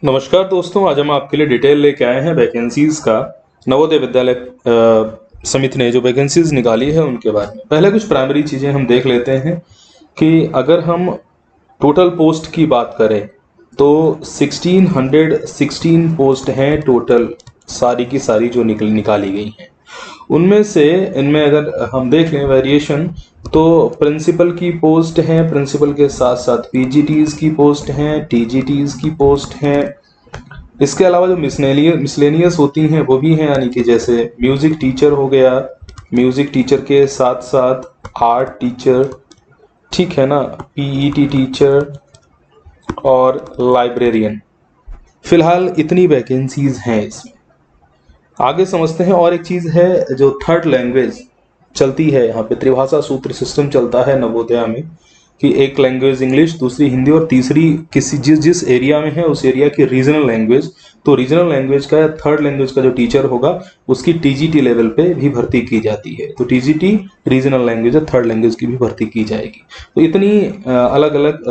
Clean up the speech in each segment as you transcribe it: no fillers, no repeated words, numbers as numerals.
नमस्कार दोस्तों, आज हम आपके लिए डिटेल लेके आए हैं वैकेंसीज का। नवोदय विद्यालय समिति ने जो वैकेंसीज निकाली है उनके बारे में। पहले कुछ प्राइमरी चीज़ें हम देख लेते हैं कि अगर हम टोटल पोस्ट की बात करें तो 1616 पोस्ट हैं टोटल, सारी की सारी जो निकाली गई हैं। उनमें से इनमें अगर हम देख लें वेरिएशन, तो प्रिंसिपल की पोस्ट हैं, प्रिंसिपल के साथ साथ पीजीटीज की पोस्ट हैं, टीजीटीज की पोस्ट हैं। इसके अलावा जो मिसलेनियस होती हैं वो भी हैं, यानी कि जैसे म्यूजिक टीचर हो गया, म्यूजिक टीचर के साथ साथ आर्ट टीचर, ठीक है ना, पीईटी टीचर और लाइब्रेरियन। फिलहाल इतनी वैकेंसीज हैं इसमें। आगे समझते हैं। और एक चीज है जो थर्ड लैंग्वेज चलती है, यहाँ पे त्रिभाषा सूत्र सिस्टम चलता है नवोदया में, कि एक लैंग्वेज इंग्लिश, दूसरी हिंदी और तीसरी किसी जिस जिस एरिया में है उस एरिया की रीजनल लैंग्वेज। तो रीजनल लैंग्वेज का, थर्ड लैंग्वेज का जो टीचर होगा उसकी टीजीटी लेवल पे भी भर्ती की जाती है। तो टीजीटी रीजनल लैंग्वेज है, थर्ड लैंग्वेज की भी भर्ती की जाएगी। तो इतनी अलग अलग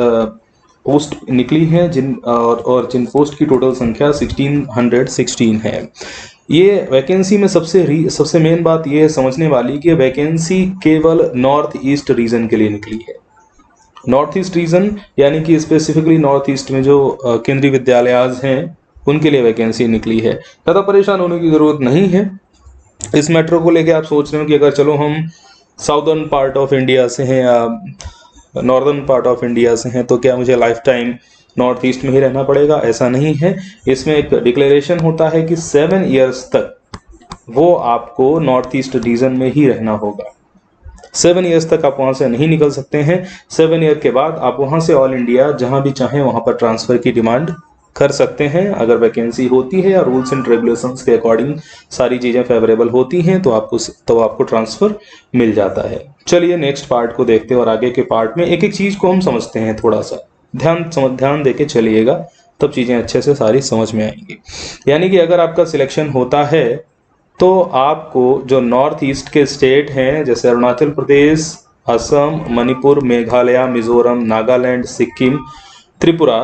पोस्ट निकली हैं और जिन पोस्ट की टोटल संख्या 1616 है। ये वैकेंसी में सबसे मेन बात ये है समझने वाली कि वैकेंसी केवल नॉर्थ ईस्ट रीजन के लिए निकली है। नॉर्थ ईस्ट रीजन यानी कि स्पेसिफिकली नॉर्थ ईस्ट में जो केंद्रीय विद्यालय हैं उनके लिए वैकेंसी निकली है। ज़्यादा परेशान होने की ज़रूरत नहीं है। इस मैटर को लेके आप सोच रहे हो कि अगर चलो हम साउदर्न पार्ट ऑफ इंडिया से हैं या नॉर्दर्न पार्ट ऑफ इंडिया से हैं तो क्या मुझे लाइफ टाइम नॉर्थ ईस्ट में ही रहना पड़ेगा? ऐसा नहीं है। इसमें एक डिक्लेरेशन होता है कि 7 ईयर्स तक वो आपको नॉर्थ ईस्ट रीजन में ही रहना होगा। 7 ईयर्स तक आप वहां से नहीं निकल सकते हैं। 7 ईयर के बाद आप वहां से ऑल इंडिया जहां भी चाहें वहां पर ट्रांसफर की डिमांड कर सकते हैं। अगर वैकेंसी होती है या रूल्स एंड रेगुलेशंस के अकॉर्डिंग सारी चीजें फेवरेबल होती हैं तो आपको ट्रांसफर मिल जाता है। चलिए नेक्स्ट पार्ट को देखते हैं और आगे के पार्ट में एक एक चीज को हम समझते हैं। थोड़ा सा ध्यान देके चलिएगा, तब चीजें अच्छे से सारी समझ में आएंगी। यानी कि अगर आपका सिलेक्शन होता है तो आपको जो नॉर्थ ईस्ट के स्टेट हैं जैसे अरुणाचल प्रदेश, असम, मणिपुर, मेघालय, मिजोरम, नागालैंड, सिक्किम, त्रिपुरा,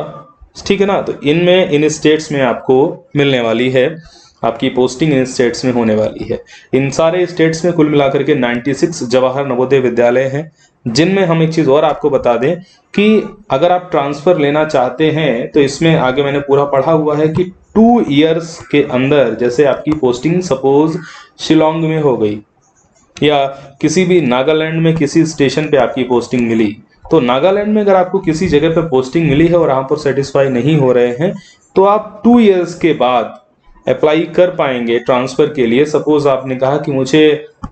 ठीक है ना, तो इन स्टेट्स में आपको मिलने वाली है, आपकी पोस्टिंग इन स्टेट्स में होने वाली है। इन सारे स्टेट्स में कुल मिलाकर के 96 जवाहर नवोदय विद्यालय हैं, जिनमें हम एक चीज और आपको बता दें कि अगर आप ट्रांसफर लेना चाहते हैं तो इसमें आगे मैंने पूरा पढ़ा हुआ है कि 2 ईयर्स के अंदर, जैसे आपकी पोस्टिंग सपोज शिलोंग में हो गई या किसी भी नागालैंड में किसी स्टेशन पे आपकी पोस्टिंग मिली, तो नागालैंड में अगर आपको किसी जगह पे पोस्टिंग मिली है और वहां पर सेटिस्फाई नहीं हो रहे हैं तो आप 2 ईयर्स के बाद अप्लाई कर पाएंगे ट्रांसफर के लिए। सपोज आपने कहा कि मुझे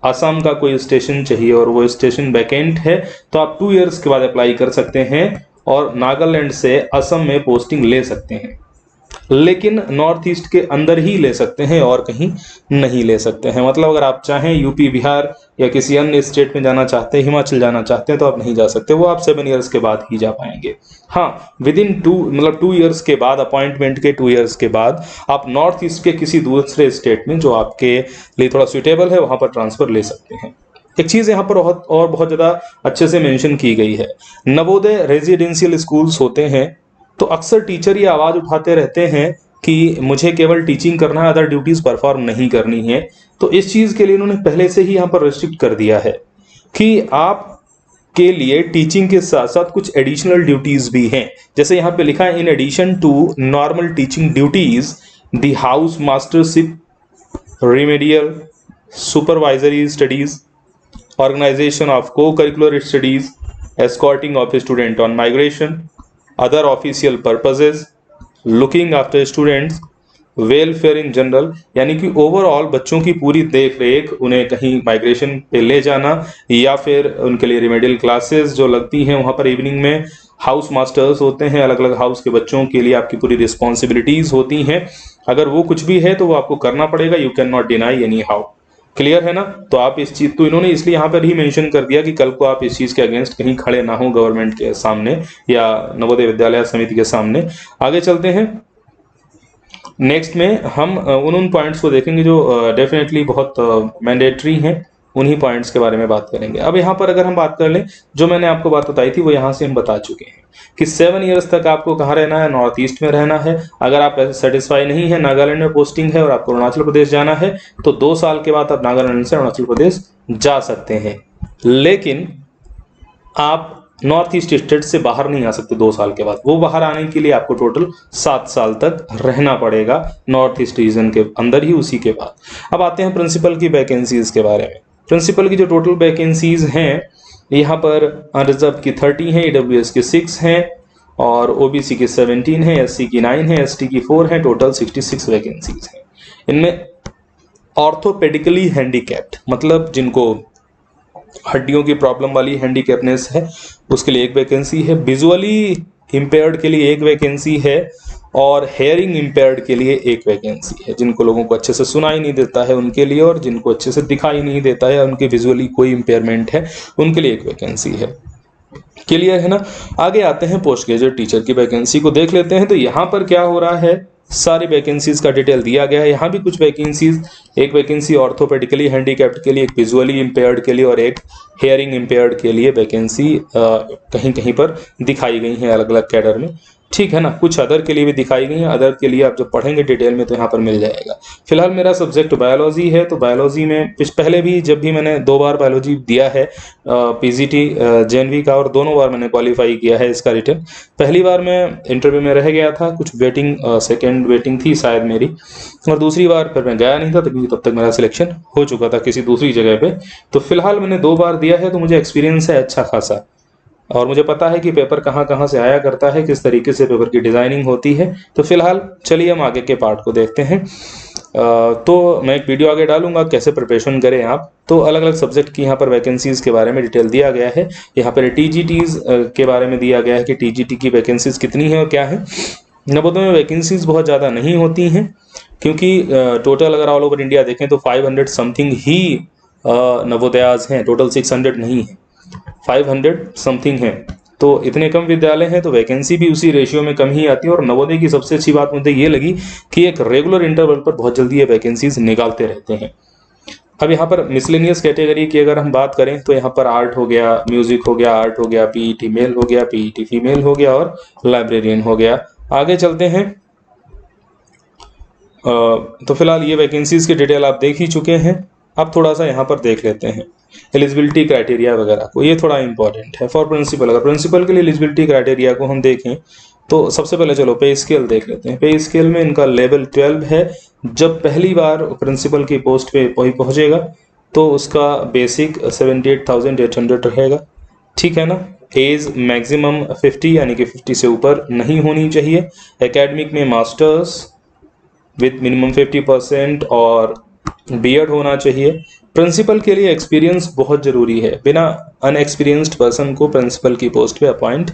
असम का कोई स्टेशन चाहिए और वो स्टेशन वैकेंट है, तो आप 2 ईयर्स के बाद अप्लाई कर सकते हैं और नागालैंड से असम में पोस्टिंग ले सकते हैं। लेकिन नॉर्थ ईस्ट के अंदर ही ले सकते हैं और कहीं नहीं ले सकते हैं। मतलब अगर आप चाहें यूपी, बिहार या किसी अन्य स्टेट में जाना चाहते हैं, हिमाचल जाना चाहते हैं, तो आप नहीं जा सकते। वो आप 7 ईयर्स के बाद ही जा पाएंगे। हाँ, विद इन 2 ईयर्स के बाद, अपॉइंटमेंट के 2 ईयर्स के बाद आप नॉर्थ ईस्ट के किसी दूसरे स्टेट में जो आपके लिए थोड़ा सुटेबल है वहां पर ट्रांसफर ले सकते हैं। एक चीज यहाँ पर बहुत ज्यादा अच्छे से मेंशन की गई है, नवोदय रेजिडेंशियल स्कूल्स होते हैं तो अक्सर टीचर ये आवाज उठाते रहते हैं कि मुझे केवल टीचिंग करना है, अदर ड्यूटीज परफॉर्म नहीं करनी है। तो इस चीज के लिए इन्होंने पहले से ही यहाँ पर रिस्ट्रिक्ट कर दिया है कि आप के लिए टीचिंग के साथ साथ कुछ एडिशनल ड्यूटीज भी हैं। जैसे यहाँ पे लिखा है, in addition to normal teaching duties the house mastership, remedial, supervisory studies, organization of co-curricular studies, escorting of a student on migration, other official purposes, looking after students, welfare in general, यानी कि overall बच्चों की पूरी देख रेख, उन्हें कहीं migration पे ले जाना या फिर उनके लिए रिमेडियल क्लासेस जो लगती हैं वहां पर इवनिंग में, हाउस मास्टर्स होते हैं, अलग अलग हाउस के बच्चों के लिए आपकी पूरी रिस्पॉन्सिबिलिटीज होती हैं। अगर वो कुछ भी है तो वो आपको करना पड़ेगा, you can not deny any how. Clear है ना? तो आप इस चीज, तो इन्होंने इसलिए यहाँ पर ही मेंशन कर दिया कि कल को आप इस चीज के अगेंस्ट कहीं खड़े ना हो गवर्नमेंट के सामने या नवोदय विद्यालय समिति के सामने। आगे चलते हैं। नेक्स्ट में हम उन पॉइंट्स को देखेंगे जो डेफिनेटली बहुत मैंडेटरी हैं उन्हीं पॉइंट्स के बारे में बात करेंगे। अब यहाँ पर अगर हम बात कर लें, जो मैंने आपको बात बताई थी वो यहाँ से हम बता चुके हैं कि 7 ईयर्स तक आपको कहाँ रहना है, नॉर्थ ईस्ट में रहना है। अगर आप सेटिस्फाई नहीं है, नागालैंड में पोस्टिंग है और आपको अरुणाचल प्रदेश जाना है, तो 2 साल के बाद आप नागालैंड से अरुणाचल प्रदेश जा सकते हैं। लेकिन आप नॉर्थ ईस्ट स्टेट से बाहर नहीं आ सकते 2 साल के बाद। वो बाहर आने के लिए आपको टोटल 7 साल तक रहना पड़ेगा नॉर्थ ईस्ट रीजन के अंदर ही। उसी के बाद अब आते हैं प्रिंसिपल की वैकेंसीज के बारे में। प्रिंसिपल की जो टोटल वैकेंसीज हैं, यहाँ पर अनरिजर्व की 30 हैं, ईडब्ल्यूएस की 6 हैं और ओबीसी की 17 है, एससी की 9 है, एसटी की 4 है। टोटल 66 वैकेंसीज हैं। इनमें ऑर्थोपेडिकली हैंडीकैप्ड, मतलब जिनको हड्डियों की प्रॉब्लम वाली हैंडीकैपनेस है, उसके लिए 1 वैकेंसी है। विजुअली इम्पेयर्ड के लिए 1 वैकेंसी है और हेयरिंग इम्पेयर्ड के लिए 1 वैकेंसी है। जिनको लोगों को अच्छे से सुनाई नहीं देता है उनके लिए, और जिनको अच्छे से दिखाई नहीं देता है, उनके विजुअली कोई इम्पेयरमेंट है, उनके लिए 1 वैकेंसी है। क्लियर है ना। आगे आते हैं पोस्ट ग्रेजुएट टीचर की वैकेंसी को देख लेते हैं। तो यहाँ पर क्या हो रहा है, सारी वैकेंसीज का डिटेल दिया गया है। यहाँ भी कुछ वैकेंसीज, 1 वैकेंसी ऑर्थोपेडिकली हैंडीकैप्ड के लिए, 1 विजुअली इम्पेयर्ड के लिए और 1 हेयरिंग इम्पेयर्ड के लिए वैकेंसी कहीं कहीं पर दिखाई गई है अलग अलग कैडर में। ठीक है ना। कुछ अदर के लिए भी दिखाई गई है। अदर के लिए आप जब पढ़ेंगे डिटेल में तो यहाँ पर मिल जाएगा। फिलहाल मेरा सब्जेक्ट बायोलॉजी है, तो बायोलॉजी में पहले भी जब भी मैंने 2 बार बायोलॉजी दिया है पीजीटी जेएनवी का, और दोनों बार मैंने क्वालिफाई किया है इसका रिटर्न। पहली बार मैं इंटरव्यू में रह गया था, कुछ वेटिंग सेकेंड वेटिंग थी शायद मेरी, और दूसरी बार फिर मैं गया नहीं था क्योंकि तब तक मेरा सिलेक्शन हो चुका था किसी दूसरी जगह पे। तो फिलहाल मैंने 2 बार दिया है, तो मुझे एक्सपीरियंस है अच्छा खासा, और मुझे पता है कि पेपर कहाँ कहाँ से आया करता है, किस तरीके से पेपर की डिजाइनिंग होती है। तो फिलहाल चलिए हम आगे के पार्ट को देखते हैं। तो मैं एक वीडियो आगे डालूंगा कैसे प्रिपरेशन करें आप। तो अलग अलग सब्जेक्ट की यहाँ पर वैकेंसीज के बारे में डिटेल दिया गया है। यहाँ पर टीजीटीज के बारे में दिया गया है कि टीजीटी की वैकेंसीज कितनी है और क्या है। नवोदय में वैकेंसीज बहुत ज़्यादा नहीं होती हैं, क्योंकि टोटल अगर ऑल ओवर इंडिया देखें तो 500 समथिंग ही नवोदयाज हैं, टोटल 600 नहीं है, 500 समथिंग है। तो इतने कम विद्यालय हैं तो वैकेंसी भी उसी रेशियो में कम ही आती है। और नवोदय की सबसे अच्छी बात मुझे ये लगी कि एक रेगुलर इंटरवल पर बहुत जल्दी ये वैकेंसीज निकालते रहते हैं। अब यहाँ पर मिसलेनियस कैटेगरी की अगर हम बात करें तो यहाँ पर आर्ट हो गया, म्यूजिक हो गया, आर्ट हो गया, पीईटी मेल हो गया, पीईटी फीमेल हो गया और लाइब्रेरियन हो गया। आगे चलते हैं। तो फिलहाल ये वैकेंसीज की डिटेल आप देख ही चुके हैं। अब थोड़ा सा यहाँ पर देख लेते हैं एलिजिबिलिटी क्राइटेरिया वगैरह को, ये थोड़ा इंपॉर्टेंट है फॉर प्रिंसिपल। अगर प्रिंसिपल के लिए एलिजिबिलिटी क्राइटेरिया को हम देखें तो सबसे पहले चलो पे स्केल देख लेते हैं। पे स्केल में इनका लेवल 12 है। जब पहली बार प्रिंसिपल की पोस्ट पे पहुंचेगा तो उसका बेसिक 78,800 रहेगा। ठीक है ना। एज मैक्सिमम 50 यानी कि 50 से ऊपर नहीं होनी चाहिए। एकेडमिक में मास्टर्स विद मिनिमम 50% और बीएड होना चाहिए। प्रिंसिपल के लिए एक्सपीरियंस बहुत जरूरी है। बिना अनएक्सपीरियंस्ड पर्सन को प्रिंसिपल की पोस्ट पे अपॉइंट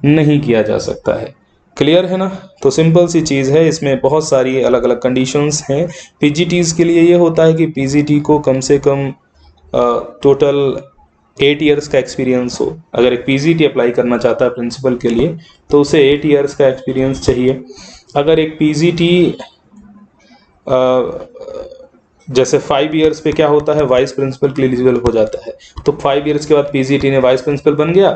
नहीं किया जा सकता है। क्लियर है ना। तो सिंपल सी चीज़ है, इसमें बहुत सारी अलग अलग कंडीशंस हैं। पीजीटीज के लिए ये होता है कि पीजीटी को कम से कम टोटल 8 ईयर्स का एक्सपीरियंस हो। अगर एक पीजीटी अप्लाई करना चाहता है प्रिंसिपल के लिए तो उसे 8 ईयर्स का एक्सपीरियंस चाहिए। अगर एक पीजीटी जैसे 5 ईयर्स पे क्या होता है, वाइस प्रिंसिपल के लिए एलिजिबल हो जाता है, तो 5 ईयर्स के बाद पीजीटी ने वाइस प्रिंसिपल बन गया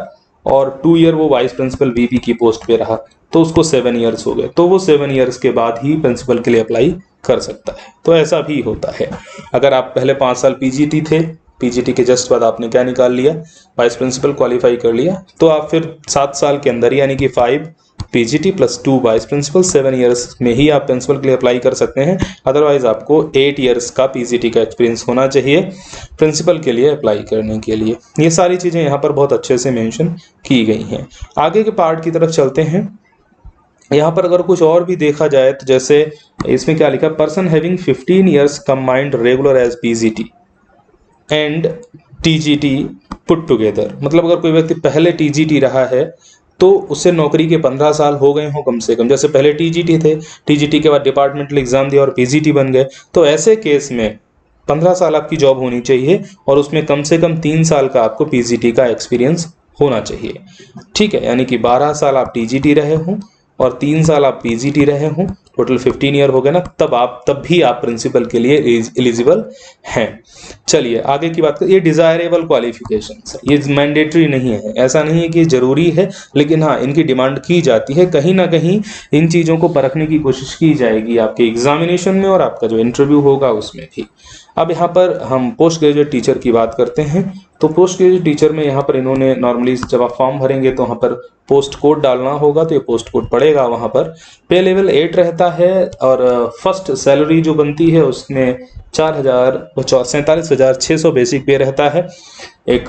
और 2 ईयर वो वाइस प्रिंसिपल वीपी की पोस्ट पे रहा, तो उसको 7 ईयर्स हो गए। तो वो 7 ईयर्स के बाद ही प्रिंसिपल के लिए अप्लाई कर सकता है। तो ऐसा भी होता है। अगर आप पहले 5 साल पीजीटी थे, पीजीटी के जस्ट बाद आपने क्या निकाल लिया, वाइस प्रिंसिपल क्वालिफाई कर लिया, तो आप फिर 7 साल के अंदर यानी कि 5 PGT plus 2 vice principal, 7 years में ही आप प्रिंसिपल के लिए अप्लाई कर सकते हैं। अदरवाइज आपको 8 ईयर्स का पीजीटी का एक्सपीरियंस होना चाहिए प्रिंसिपल के लिए अप्लाई करने के लिए। ये सारी चीज़ें यहाँ पर बहुत अच्छे से मेंशन की गई हैं। आगे के पार्ट की तरफ चलते हैं। यहाँ पर अगर कुछ और भी देखा जाए तो जैसे इसमें क्या लिखा, person having 15 years combined regular as PGT and TGT put together. मतलब अगर कोई व्यक्ति पहले टीजीटी रहा है तो उससे नौकरी के 15 साल हो गए हों कम से कम। जैसे पहले टीजीटी थे, टीजीटी के बाद डिपार्टमेंटल एग्जाम दिया और पीजीटी बन गए, तो ऐसे केस में 15 साल आपकी जॉब होनी चाहिए और उसमें कम से कम 3 साल का आपको पीजीटी का एक्सपीरियंस होना चाहिए। ठीक है। यानी कि 12 साल आप टीजीटी रहे हों और 3 साल आप पीजीटी रहे हों, टोटल 15 ईयर हो गए ना, तब भी आप प्रिंसिपल के लिए एलिजिबल हैं। चलिए आगे की बात करें। ये डिजायरेबल क्वालिफिकेशंस है, ये मैंडेटरी नहीं है, ऐसा नहीं है कि जरूरी है, लेकिन हाँ इनकी डिमांड की जाती है। कहीं ना कहीं इन चीज़ों को परखने की कोशिश की जाएगी आपके एग्जामिनेशन में और आपका जो इंटरव्यू होगा उसमें भी। अब यहाँ पर हम पोस्ट ग्रेजुएट टीचर की बात करते हैं। तो पोस्ट ग्रेजुएट टीचर में यहाँ पर इन्होंने नॉर्मली जब आप फॉर्म भरेंगे तो वहाँ पर पोस्ट कोड डालना होगा, तो ये पोस्ट कोड पड़ेगा वहाँ पर। पे लेवल 8 रहता है और फर्स्ट सैलरी जो बनती है उसमें 47,600 बेसिक पे रहता है एक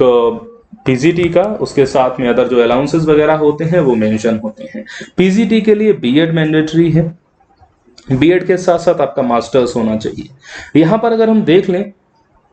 पीजीटी का। उसके साथ में अदर जो अलाउंसेस वगैरह होते हैं वो मेंशन होते हैं। पीजीटी के लिए बीएड मैंडेटरी है, बीएड के साथ साथ आपका मास्टर्स होना चाहिए। यहाँ पर अगर हम देख लें,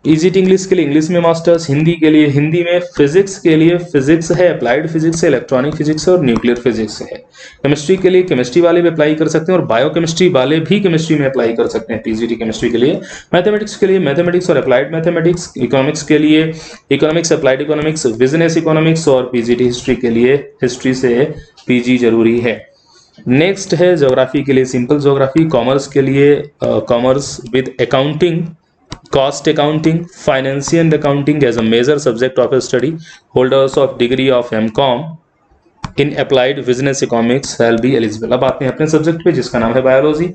पीजीटी इंग्लिश के लिए इंग्लिश में मास्टर्स, हिंदी के लिए हिंदी में, फिजिक्स के लिए फिजिक्स है, अप्लाइड फिजिक्स है, इलेक्ट्रॉनिक फिजिक्स है और न्यूक्लियर फिजिक्स है। केमिस्ट्री के लिए केमिस्ट्री वाले भी अप्लाई कर सकते हैं और बायोकेमिस्ट्री वाले भी केमिस्ट्री में अप्लाई कर सकते हैं पीजीटी केमिस्ट्री के लिए। मैथमेटिक्स के लिए मैथमेटिक्स और अप्लाइड मैथमेटिक्स, इकोनॉमिक्स के लिए economics, applied economics, business economics और पीजीटी हिस्ट्री के लिए हिस्ट्री से पीजी जरूरी है। नेक्स्ट है ज्योग्राफी के लिए सिंपल ज्योग्राफी, कॉमर्स के लिए commerce with accounting, cost accounting, financial accounting as a major subject of study. Holders of degree of MCOM in applied business economics shall be eligible। अब आते हैं अपने सब्जेक्ट पे जिसका नाम है बायोलॉजी।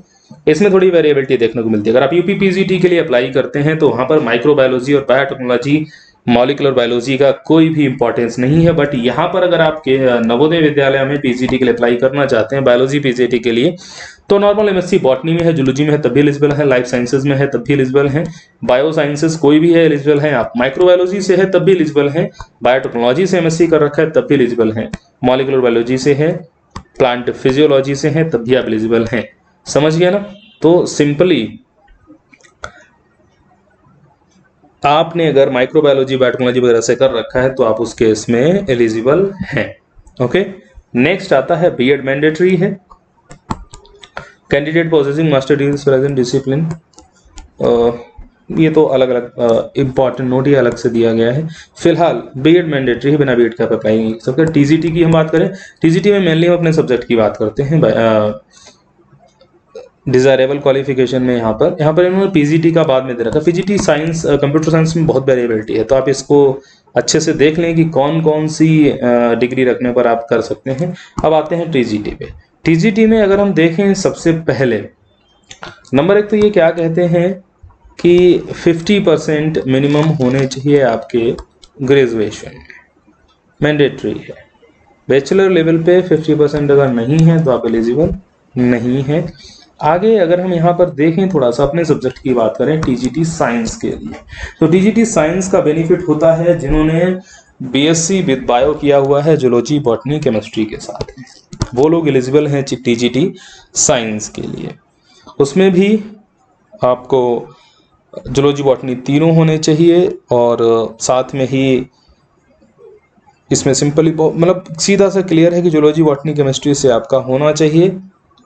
इसमें थोड़ी वेरिएबिलिटी देखने को मिलती है। अगर आप यूपी पीजीटी के लिए अप्लाई करते हैं तो वहां पर माइक्रोबायोलॉजी और बायोटेक्नोलॉजी, मॉलिकुलर बायोलॉजी का कोई भी इंपॉर्टेंस नहीं है। बट यहाँ पर अगर आपके नवोदय विद्यालय में पीजीटी के लिए अप्लाई करना चाहते हैं बायोलॉजी पीजीटी के लिए, तो नॉर्मल एमएससी बॉटनी में है, जूलॉजी में है तब भी एलिजिबल है, लाइफ साइंसेज में है तब भी एलिजिबल है, बायो साइंसेज कोई भी है एलिजिबल है, आप माइक्रोबायोलॉजी से है तब भी एलिजिबल है, बायोटेक्नोलॉजी से एमएससी कर रखा है तब भी एलिजिबल है, मॉलिकुलर बायोलॉजी से है, प्लांट फिजियोलॉजी से है तब भी आप एलिजिबल हैं। समझ गया ना? तो सिंपली आपने अगर माइक्रोबायोलॉजी बायोटेक्नोलॉजी वगैरह से कर रखा है तो आप उस केस में एलिजिबल हैं। ओके, नेक्स्ट आता है बीएड मैंडेटरी है। Candidate possessing master degree present discipline, ये तो अलग अलग इंपॉर्टेंट नोट ही अलग से दिया गया है। फिलहाल बीएड मैंडेटरी है, बिना बीएड का अप्लाई नहीं कर सकते। टीजीटी की हम बात करें, टीजीटी में मेनली हम अपने सब्जेक्ट की बात करते हैं। डिजायरेबल क्वालिफिकेशन में यहाँ पर इन्होंने पीजीटी का बाद में दे रखा है। पीजीटी साइंस कंप्यूटर साइंस में बहुत वेरिएबिलिटी है, तो आप इसको अच्छे से देख लें कि कौन कौन सी डिग्री रखने पर आप कर सकते हैं। अब आते हैं टीजीटी पे। टीजीटी में अगर हम देखें, सबसे पहले नंबर 1 तो ये क्या कहते हैं कि 50% मिनिमम होने चाहिए आपके ग्रेजुएशन में, मैंडेटरी है। बैचलर लेवल पे 50% अगर नहीं है तो आप एलिजिबल नहीं है। आगे अगर हम यहाँ पर देखें, थोड़ा सा अपने सब्जेक्ट की बात करें, टीजीटी साइंस के लिए, तो टीजीटी साइंस का बेनिफिट होता है जिन्होंने बीएससी विद बायो किया हुआ है, जूलॉजी बॉटनी केमिस्ट्री के साथ, वो लोग एलिजिबल हैं टीजीटी साइंस के लिए। उसमें भी आपको जूलॉजी बॉटनी तीनों होने चाहिए और साथ में ही इसमें सिंपली मतलब सीधा सा क्लियर है कि जूलॉजी बॉटनी केमिस्ट्री से आपका होना चाहिए।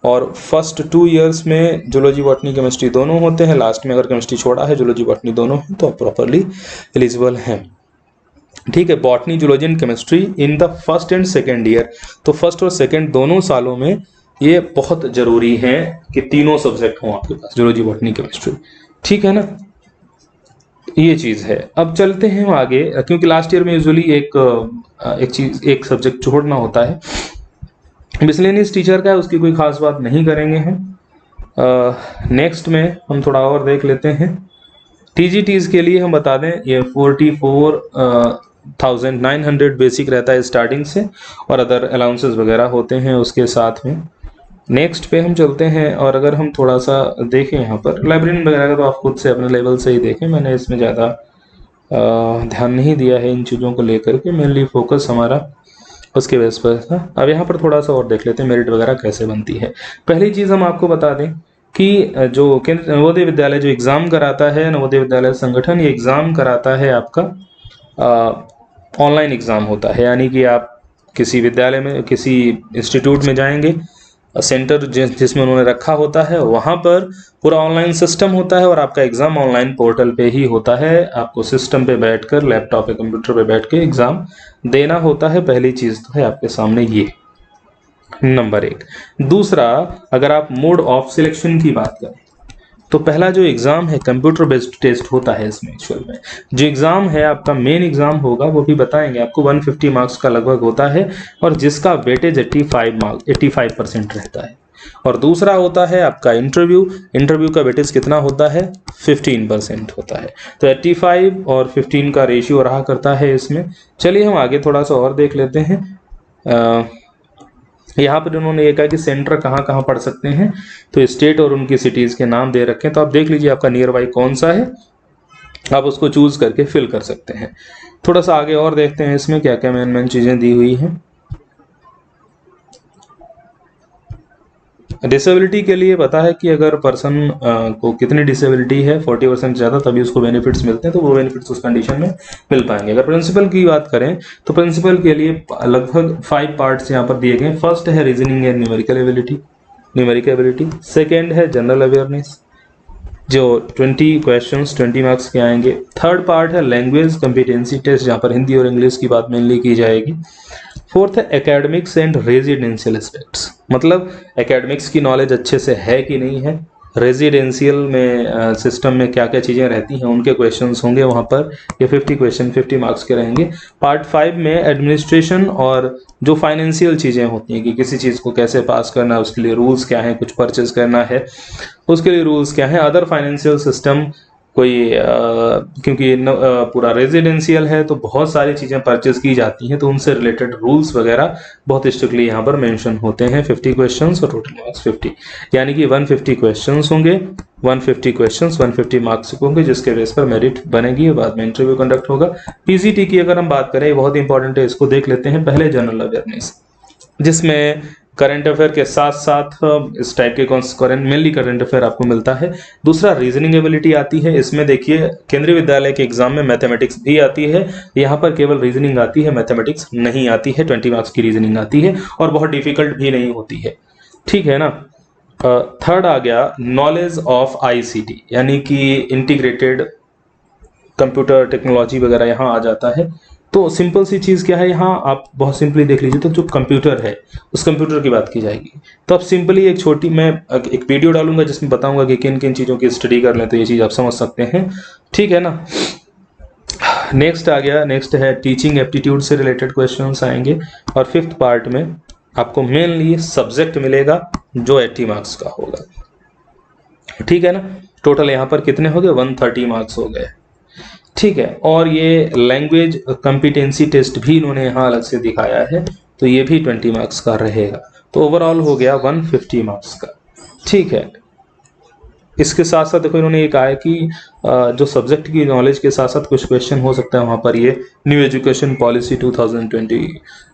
और फर्स्ट 2 इयर्स में जूलॉजी बॉटनी केमिस्ट्री दोनों होते हैं, लास्ट में अगर केमिस्ट्री छोड़ा है जूलॉजी बॉटनी दोनों हैं तो आप प्रॉपरली एलिजिबल हैं। ठीक है, botany zoology and chemistry in the first and second year, तो फर्स्ट और सेकेंड दोनों सालों में ये बहुत जरूरी है कि तीनों सब्जेक्ट हों आपके पास, जूलॉजी बॉटनी केमिस्ट्री। ठीक है ना, ये चीज़ है। अब चलते हैं आगे, क्योंकि लास्ट ईयर में यूजुअली एक सब्जेक्ट छोड़ना होता है। मिसलेनियस टीचर का है, उसकी कोई खास बात नहीं करेंगे हम। नेक्स्ट में हम थोड़ा और देख लेते हैं। टीजीटीज के लिए हम बता दें, ये 44,900 बेसिक रहता है स्टार्टिंग से, और अदर अलाउंसेस वगैरह होते हैं उसके साथ में। नेक्स्ट पे हम चलते हैं, और अगर हम थोड़ा सा देखें यहाँ पर लाइब्रेरियन वगैरह का तो आप खुद से अपने लेवल से ही देखें, मैंने इसमें ज़्यादा ध्यान नहीं दिया है इन चीज़ों को लेकर के, मेनली फोकस हमारा उसके बेस पर था। अब यहाँ पर थोड़ा सा और देख लेते हैं मेरिट वगैरह कैसे बनती है। पहली चीज़ हम आपको बता दें कि जो नवोदय विद्यालय जो एग्ज़ाम कराता है, नवोदय विद्यालय संगठन, ये एग्ज़ाम कराता है आपका ऑनलाइन एग्ज़ाम होता है। यानी कि आप किसी विद्यालय में, किसी इंस्टीट्यूट में जाएंगे, सेंटर जिसमें उन्होंने रखा होता है, वहाँ पर पूरा ऑनलाइन सिस्टम होता है और आपका एग्ज़ाम ऑनलाइन पोर्टल पे ही होता है। आपको सिस्टम पे बैठकर, लैपटॉप पे, कंप्यूटर पे बैठ के एग्ज़ाम देना होता है। पहली चीज़ तो है आपके सामने ये। नंबर 1। दूसरा, अगर आप मोड ऑफ सिलेक्शन की बात करें तो पहला जो एग्जाम है कंप्यूटर बेस्ड टेस्ट होता है। इसमें एक्चुअल में जो एग्जाम है आपका मेन एग्जाम होगा वो भी बताएंगे आपको, 150 मार्क्स का लगभग होता है और जिसका वेटेज 85% रहता है। और दूसरा होता है आपका इंटरव्यू। इंटरव्यू का वेटेज कितना होता है? 15% होता है। तो 85 और 15 का रेशियो रहा करता है इसमें। चलिए हम आगे थोड़ा सा और देख लेते हैं। यहाँ पर उन्होंने ये कहा कि सेंटर कहाँ कहाँ पढ़ सकते हैं, तो स्टेट और उनकी सिटीज़ के नाम दे रखे हैं। तो आप देख लीजिए आपका नियर बाई कौन सा है, आप उसको चूज करके फिल कर सकते हैं। थोड़ा सा आगे और देखते हैं इसमें क्या क्या मेन चीज़ें दी हुई हैं। डिसेबिलिटी के लिए पता है कि अगर पर्सन को कितनी डिसेबिलिटी है, 40% ज़्यादा, तभी उसको बेनिफिट्स मिलते हैं, तो वो बेनिफिट्स उस कंडीशन में मिल पाएंगे। अगर प्रिंसिपल की बात करें तो प्रिंसिपल के लिए लगभग 5 पार्ट्स यहाँ पर दिए गए। फर्स्ट है reasoning and numerical ability. Second है जनरल अवेयरनेस, जो 20 क्वेश्चंस 20 मार्क्स के आएंगे। थर्ड पार्ट है लैंग्वेज कॉम्पिटेंसी टेस्ट, जहाँ पर हिंदी और इंग्लिश की बात मेनली की जाएगी। फोर्थ है एकेडमिक्स एंड रेजिडेंशियल एस्पेक्ट्स, मतलब एकेडमिक्स की नॉलेज अच्छे से है कि नहीं है, रेजिडेंशियल में सिस्टम में क्या क्या चीज़ें रहती हैं उनके क्वेश्चंस होंगे वहाँ पर। ये 50 क्वेश्चन 50 मार्क्स के रहेंगे। पार्ट 5 में एडमिनिस्ट्रेशन और जो फाइनेंशियल चीज़ें होती हैं कि किसी चीज़ को कैसे पास करना है, उसके लिए रूल्स क्या हैं, कुछ परचेज करना है उसके लिए रूल्स क्या हैं, अदर फाइनेंशियल सिस्टम कोई क्योंकि पूरा रेजिडेंशियल है तो बहुत सारी चीज़ें परचेज की जाती हैं, तो उनसे रिलेटेड रूल्स वगैरह बहुत स्ट्रिक्टली यहाँ पर मेंशन होते हैं। 50 क्वेश्चंस और टोटल मार्क्स 50, यानी कि 150 क्वेश्चंस होंगे, 150 क्वेश्चंस 150 मार्क्स होंगे, जिसके बेस पर मेरिट बनेगी और बाद में इंटरव्यू कंडक्ट होगा। पीजीटी की अगर हम बात करें, बहुत इंपॉर्टेंट है, इसको देख लेते हैं। पहले जनरल अवेयरनेस, जिसमें करंट अफेयर के साथ साथ इस टाइप के मेनली करंट अफेयर आपको मिलता है। दूसरा रीजनिंग एबिलिटी आती है। इसमें देखिए केंद्रीय विद्यालय के एग्जाम में मैथमेटिक्स भी आती है, यहाँ पर केवल रीजनिंग आती है, मैथमेटिक्स नहीं आती है। 20 मार्क्स की रीजनिंग आती है और बहुत डिफिकल्ट भी नहीं होती है, ठीक है ना। थर्ड आ गया नॉलेज ऑफ आईसीटी, यानी कि इंटीग्रेटेड कंप्यूटर टेक्नोलॉजी वगैरह यहाँ आ जाता है। तो सिंपल सी चीज़ क्या है, यहाँ आप बहुत सिंपली देख लीजिए, तो जो कंप्यूटर है उस कंप्यूटर की बात की जाएगी। तो आप सिंपली एक छोटी, मैं एक वीडियो डालूंगा जिसमें बताऊंगा कि किन किन चीज़ों की स्टडी कर लें तो ये चीज़ आप समझ सकते हैं, ठीक है ना। नेक्स्ट आ गया, नेक्स्ट है टीचिंग एप्टीट्यूड से रिलेटेड क्वेश्चंस आएंगे। और फिफ्थ पार्ट में आपको मेनली सब्जेक्ट मिलेगा जो 80 मार्क्स का होगा, ठीक है ना। टोटल यहाँ पर कितने हो गए? 130 मार्क्स हो गए, ठीक है। और ये लैंग्वेज कॉम्पिटेंसी टेस्ट भी इन्होंने यहाँ अलग से दिखाया है, तो ये भी 20 मार्क्स का रहेगा। तो ओवरऑल हो गया 150 मार्क्स का, ठीक है। इसके साथ साथ देखो इन्होंने ये कहा है कि जो सब्जेक्ट की नॉलेज के साथ साथ कुछ क्वेश्चन हो सकता है वहाँ पर, ये न्यू एजुकेशन पॉलिसी 2020,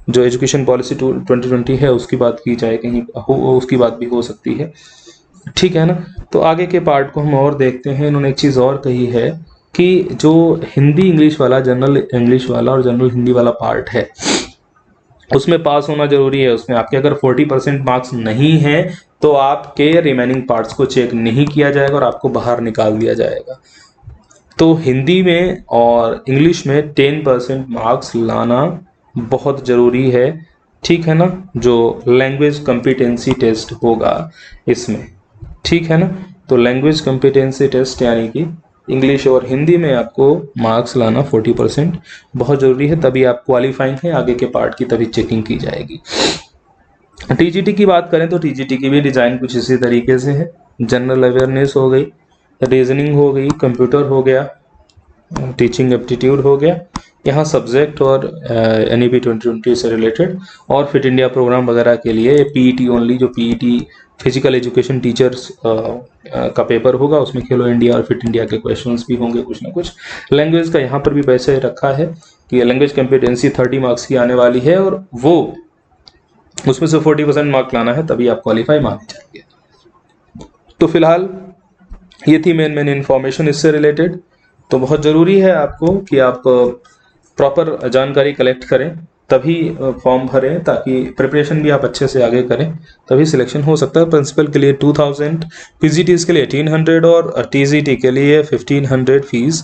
जो एजुकेशन पॉलिसी 2020 है उसकी बात की जाए, कहीं उसकी बात भी हो सकती है, ठीक है ना। तो आगे के पार्ट को हम और देखते हैं। इन्होंने एक चीज़ और कही है कि जो हिंदी इंग्लिश वाला, जनरल इंग्लिश वाला और जनरल हिंदी वाला पार्ट है उसमें पास होना जरूरी है। उसमें आपके अगर 40% मार्क्स नहीं है तो आपके रिमेनिंग पार्ट्स को चेक नहीं किया जाएगा और आपको बाहर निकाल दिया जाएगा। तो हिंदी में और इंग्लिश में 10% मार्क्स लाना बहुत ज़रूरी है, ठीक है ना, जो लैंग्वेज कॉम्पिटेंसी टेस्ट होगा इसमें, ठीक है ना। तो लैंग्वेज कॉम्पिटेंसी टेस्ट यानी कि इंग्लिश और हिंदी में आपको मार्क्स लाना 40% बहुत ज़रूरी है, तभी आप क्वालिफाइंग है, आगे के पार्ट की तभी चेकिंग की जाएगी। टीजीटी की बात करें तो टीजीटी की भी डिज़ाइन कुछ इसी तरीके से है। जनरल अवेयरनेस हो गई, रीजनिंग हो गई, कंप्यूटर हो गया, टीचिंग एप्टीट्यूड हो गया, यहाँ सब्जेक्ट और NEP 2020 से रिलेटेड, और फिट इंडिया प्रोग्राम वगैरह के लिए PET ओनली, जो PET फिजिकल एजुकेशन टीचर्स का पेपर होगा, उसमें खेलो इंडिया और फिट इंडिया के क्वेश्चंस भी होंगे कुछ ना कुछ। लैंग्वेज का यहाँ पर भी वैसे रखा है कि लैंग्वेज कॉम्पिटेंसी 30 मार्क्स की आने वाली है और वो उसमें से 40% मार्क लाना है, तभी आप क्वालिफाई माने जाएंगे। तो फिलहाल ये थी मेन इंफॉर्मेशन इससे रिलेटेड। तो बहुत ज़रूरी है आपको कि आप प्रॉपर जानकारी कलेक्ट करें, तभी फॉर्म भरें, ताकि प्रिपरेशन भी आप अच्छे से आगे करें, तभी सिलेक्शन हो सकता है। प्रिंसिपल के लिए 2000, पीजीटीज के लिए 1800 और टीजीटी के लिए 1500 फीस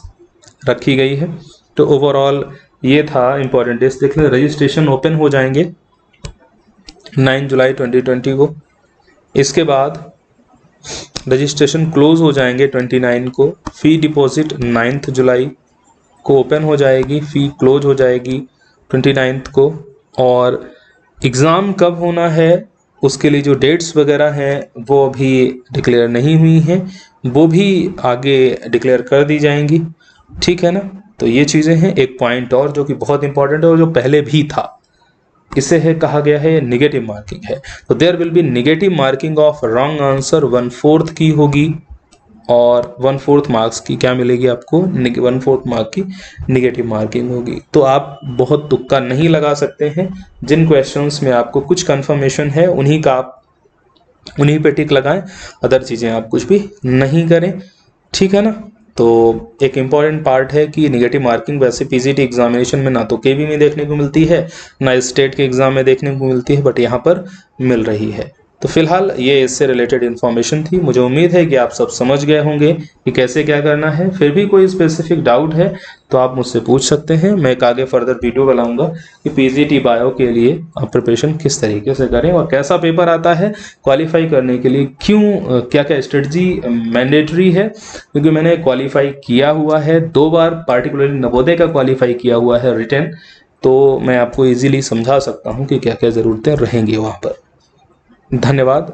रखी गई है। तो ओवरऑल ये था इंपॉर्टेंट डेट्स। देख लें, रजिस्ट्रेशन ओपन हो जाएंगे 9 जुलाई 2020 को। इसके बाद रजिस्ट्रेशन क्लोज हो जाएंगे 29 को। फ़ी डिपॉजिट 9 जुलाई को ओपन हो जाएगी, फ़ी क्लोज हो जाएगी 29 को। और एग्ज़ाम कब होना है उसके लिए जो डेट्स वगैरह हैं वो अभी डिक्लेयर नहीं हुई हैं, वो भी आगे डिक्लेयर कर दी जाएंगी, ठीक है ना। तो ये चीज़ें हैं। एक पॉइंट और जो कि बहुत इंपॉर्टेंट है और जो पहले भी था, इसे है कहा गया है निगेटिव मार्किंग है। तो there will be negative marking of wrong answer 1/4 की होगी और 1/4 मार्क्स की क्या मिलेगी आपको, 1/4 मार्क की निगेटिव मार्किंग होगी। तो आप बहुत तुक्का नहीं लगा सकते हैं। जिन क्वेश्चंस में आपको कुछ कंफर्मेशन है उन्हीं का आप उन्हीं पे टिक लगाएं, अदर चीज़ें आप कुछ भी नहीं करें, ठीक है ना। तो एक इम्पॉर्टेंट पार्ट है कि निगेटिव मार्किंग वैसे पीजीटी एग्जामिनेशन में ना तो केवी में देखने को मिलती है ना स्टेट के एग्जाम में देखने को मिलती है, बट यहाँ पर मिल रही है। तो फिलहाल ये इससे रिलेटेड इन्फॉर्मेशन थी। मुझे उम्मीद है कि आप सब समझ गए होंगे कि कैसे क्या करना है। फिर भी कोई स्पेसिफिक डाउट है तो आप मुझसे पूछ सकते हैं। मैं एक आगे फर्दर वीडियो बनाऊंगा कि पीजीटी बायो के लिए आप प्रिपरेशन किस तरीके से करें और कैसा पेपर आता है, क्वालिफाई करने के लिए क्यों क्या क्या स्ट्रेटजी मैंडेटरी है। क्योंकि मैंने क्वालिफाई किया हुआ है 2 बार, पार्टिकुलरली नवोदय का क्वालिफाई किया हुआ है रिटन, तो मैं आपको इजीली समझा सकता हूँ कि क्या क्या ज़रूरतें रहेंगी वहाँ पर। धन्यवाद।